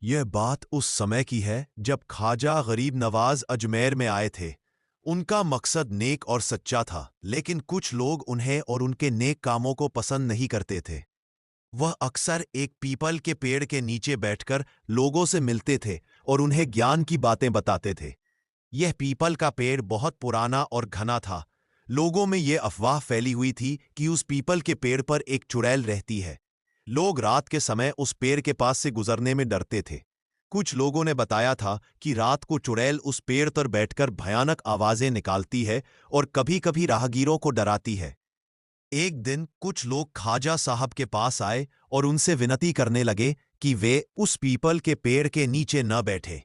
यह बात उस समय की है जब ख्वाजा गरीब नवाज अजमेर में आए थे। उनका मकसद नेक और सच्चा था, लेकिन कुछ लोग उन्हें और उनके नेक कामों को पसंद नहीं करते थे। वह अक्सर एक पीपल के पेड़ के नीचे बैठकर लोगों से मिलते थे और उन्हें ज्ञान की बातें बताते थे। यह पीपल का पेड़ बहुत पुराना और घना था। लोगों में यह अफवाह फैली हुई थी कि उस पीपल के पेड़ पर एक चुड़ैल रहती है। लोग रात के समय उस पेड़ के पास से गुजरने में डरते थे। कुछ लोगों ने बताया था कि रात को चुड़ैल उस पेड़ पर बैठकर भयानक आवाजें निकालती है और कभी-कभी राहगीरों को डराती है। एक दिन कुछ लोग ख्वाजा साहब के पास आए और उनसे विनती करने लगे कि वे उस पीपल के पेड़ के नीचे न बैठे।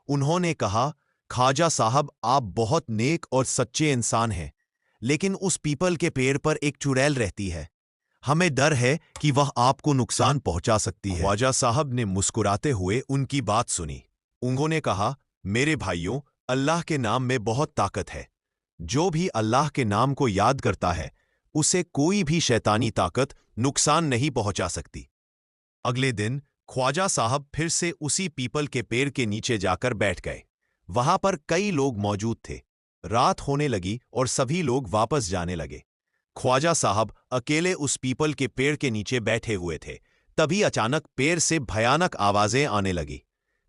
उन्होंने कहा, ख्वाजा साहब, आप बहुत नेक और सच्चे इंसान हैं, लेकिन उस पीपल के पेड़ पर एक चुड़ैल रहती है। हमें डर है कि वह आपको नुकसान पहुंचा सकती है। ख्वाजा साहब ने मुस्कुराते हुए उनकी बात सुनी। उन्होंने कहा, मेरे भाइयों, अल्लाह के नाम में बहुत ताकत है। जो भी अल्लाह के नाम को याद करता है, उसे कोई भी शैतानी ताकत नुकसान नहीं पहुंचा सकती। अगले दिन ख्वाजा साहब फिर से उसी पीपल के पेड़ के नीचे जाकर बैठ गए। वहां पर कई लोग मौजूद थे। रात होने लगी और सभी लोग वापस जाने लगे। ख्वाजा साहब अकेले उस पीपल के पेड़ के नीचे बैठे हुए थे। तभी अचानक पेड़ से भयानक आवाजें आने लगी।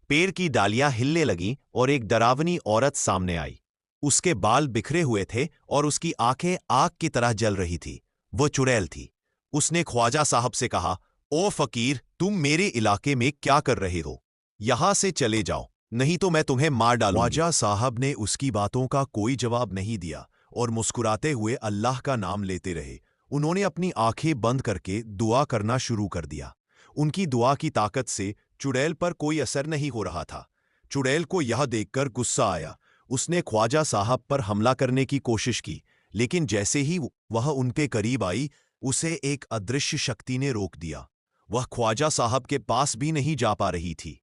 पेड़ की डालियां हिलने लगीं और एक डरावनी औरत सामने आई। उसके बाल बिखरे हुए थे और उसकी आंखें आग की तरह जल रही थी। वो चुड़ैल थी। उसने ख्वाजा साहब से कहा, ओ फकीर, तुम मेरे इलाके में क्या कर रहे हो? यहां से चले जाओ, नहीं तो मैं तुम्हें मार डालूंगी। ख्वाजा साहब ने उसकी बातों का कोई जवाब नहीं दिया और मुस्कुराते हुए अल्लाह का नाम लेते रहे। उन्होंने अपनी आंखें बंद करके दुआ करना शुरू कर दिया। उनकी दुआ की ताकत से चुड़ैल पर कोई असर नहीं हो रहा था। चुड़ैल को यह देखकर गुस्सा आया। उसने ख्वाजा साहब पर हमला करने की कोशिश की, लेकिन जैसे ही वह उनके करीब आई, उसे एक अदृश्य शक्ति ने रोक दिया। वह ख्वाजा साहब के पास भी नहीं जा पा रही थी।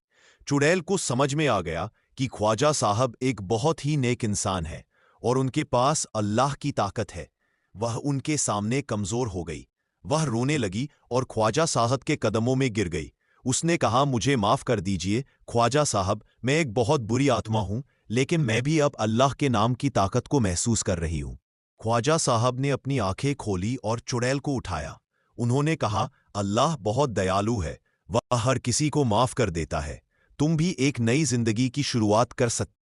चुड़ैल को समझ में आ गया कि ख्वाजा साहब एक बहुत ही नेक इंसान है और उनके पास अल्लाह की ताकत है। वह उनके सामने कमजोर हो गई। वह रोने लगी और ख्वाजा साहब के कदमों में गिर गई। उसने कहा, मुझे माफ कर दीजिए ख्वाजा साहब, मैं एक बहुत बुरी आत्मा हूं, लेकिन मैं भी अब अल्लाह के नाम की ताकत को महसूस कर रही हूं। ख्वाजा साहब ने अपनी आंखें खोली और चुड़ैल को उठाया। उन्होंने कहा, अल्लाह बहुत दयालु है, वह हर किसी को माफ कर देता है। तुम भी एक नई जिंदगी की शुरुआत कर सकते